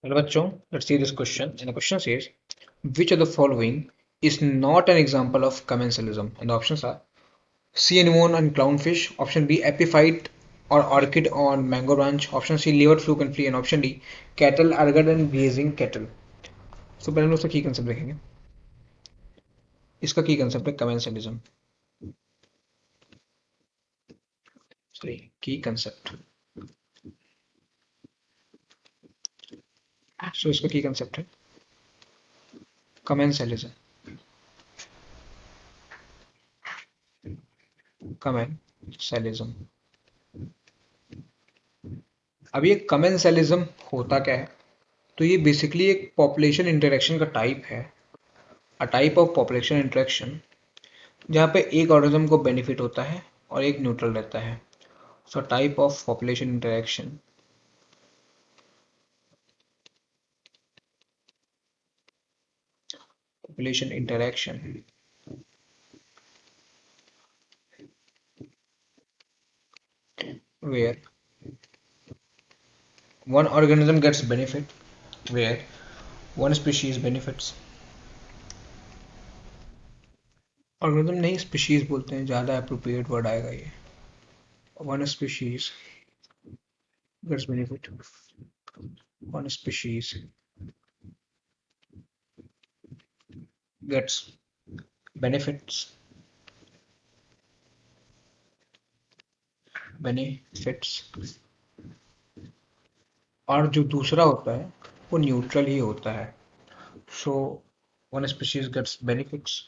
Hello बच्चों, let's see this question. And the question says, which of the following is not an example of commensalism? And the options are C. Anemone and clownfish, option B. Epiphyte or orchid on mango branch, option C. Leopard fluke and flea, and option D. Cattle, argot and grazing cattle. So पहले हम उसका की concept देखेंगे. इसका की concept है commensalism. Sorry, की concept. सो इसका की कंसेप्ट है commensalism. commensalism. अब ये commensalism होता क्या है? तो ये बेसिकली एक पॉपुलेशन इंटरेक्शन का टाइप है. अ टाइप ऑफ पॉपुलेशन इंटरेक्शन जहाँ पे एक ऑर्गेनिज्म को बेनिफिट होता है और एक न्यूट्रल रहता है. So type of population interaction where one organism gets benefit, where one species benefits. Organism नहीं, स्पीशीज बोलते हैं, ज़्यादा अप्रोप्रिएट वर्ड आएगा ये. One species gets benefit, one species gets benefits, और जो दूसरा होता है वो न्यूट्रल ही होता है. So one species gets benefits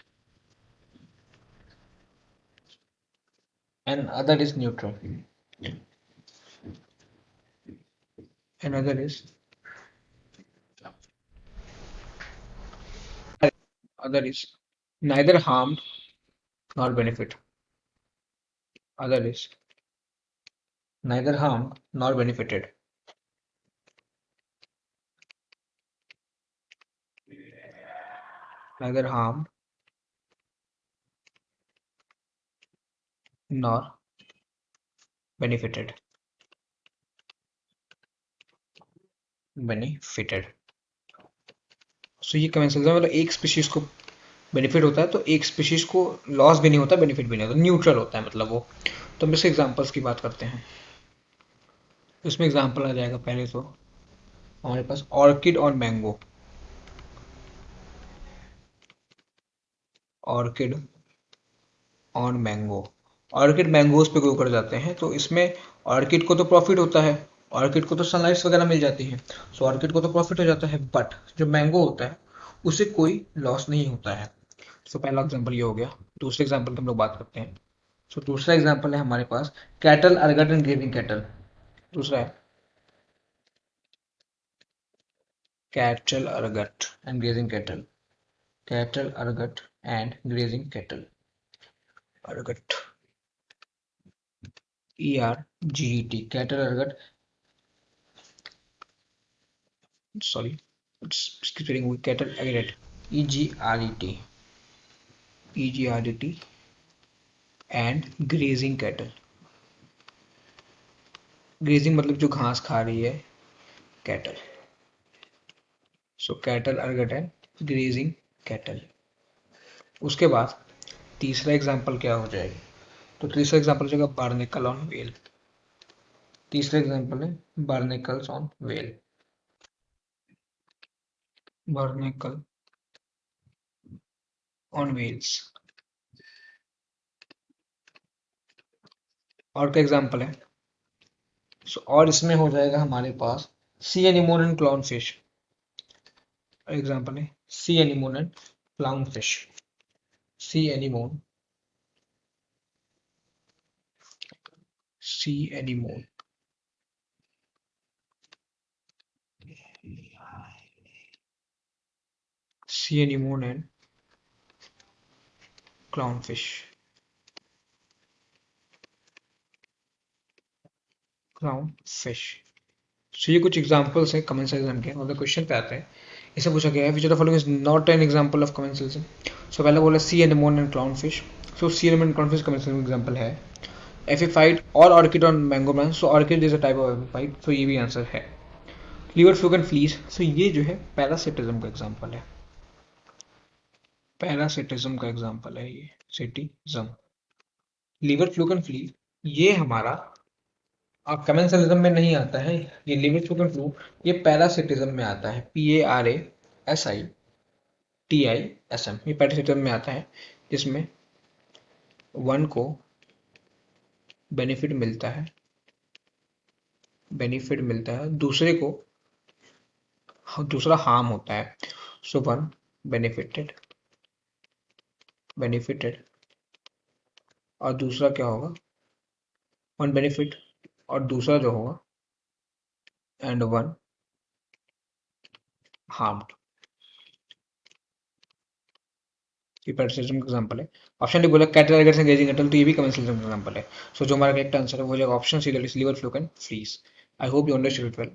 and other is neutral, and other is neither harmed nor benefit. Other is neither harmed nor benefited. Neither harmed nor benefited. सो ये कमेंसलिज्म मतलब एक स्पीशीज को बेनिफिट होता है तो एक स्पीशीज को लॉस भी नहीं होता, बेनिफिट भी नहीं होता, न्यूट्रल होता है मतलब वो. तो हम इसके एग्जांपल्स की बात करते हैं. इसमें एग्जांपल आ जाएगा पहले तो हमारे पास ऑर्किड और mango. Orchid on mango. Orchid mangoes पे ग्रो कर जाते हैं तो इसमें ऑर्किड को तो प्रॉफिट होता है, ऑर्किड को तो सनलाइट वगैरह मिल जाती है, सो ऑर्किड को तो प्रॉफिट हो जाता है. बट जो मैंगो होता है उसे कोई लॉस नहीं होता है. सो पहला एग्जांपल ये हो गया. दूसरे एग्जांपल की हम लोग बात करते हैं. सो दूसरा एग्जांपल है हमारे पास कैटल, अर्गट एंड ग्रेविंग कैटल. दूसरा है cattle, ergot and grazing cattle. Cattle, ergot and grazing cattle. Ergot, ERGET, cattle, ergot. Sorry, it's getting weak. Cattle, I get it. EGRET, EGRET, and grazing cattle. Grazing मतलब जो घास खा रही है, cattle. So cattle, ergot and grazing cattle. उसके बाद तीसरा example क्या हो जाएगा? तो तीसरा एग्जाम्पल हो जाएगा बार्निकल ऑन वेल. तीसरा एग्जाम्पल है barnacles on whale. Barnacle on whales. और क्या एग्जाम्पल है? और इसमें हो जाएगा हमारे पास sea anemone and clown fish. Example है sea anemone and clown fish. Sea anemone, sea anemone, sea anemone and clown fish. Clown fish. सो ये कुछ एग्जांपल्स हैं कमेंसलिज्म के. और क्वेश्चन पे आते हैं. इसे पूछा गया है which of the following is not an example of commensalism. So पहले बोला sea anemone and clown fish. So sea anemone and clown fish commensalism example है. एफिफाइट और orchid on mango branch. So orchid is a type of epiphyte. So ये भी answer है liver fluke and fleas, so ये जो है parasitism का example है, पैरासिटिज्म का एग्जांपल है ये, सिटिज्म। लीवर फ्लूक एंड फ्ली ये हमारा कमेंसलिज्म में नहीं आता है, ये लीवर फ्लूक एंड फ्लू ये पैरासिटिज्म में आता है, PARASITISM, ये पैरासिटिज्म में आता है, जिसमें वन को बेनिफिट मिलता है, बेनिफिट मिलता है, दूसरे को दूसरा हार्म होता है। सो वन बेनिफिटेड, बेनिफिटेड, और दूसरा क्या होगा, वन बेनिफिट और दूसरा जो होगा एंड वन हार्म्ड, ये पैरासिटिज्म का एग्जांपल है। ऑप्शन डी बोला कैटल टाइगर से गेजिंग एटल, तो ये भी कमेंसलिज्म का एग्जांपल है। सो जो हमारा करेक्ट आंसर है वो हो जाएगा option C, that is liver fluke and fleas. I hope you understood it well.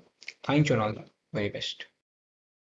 Thank you and all the very best.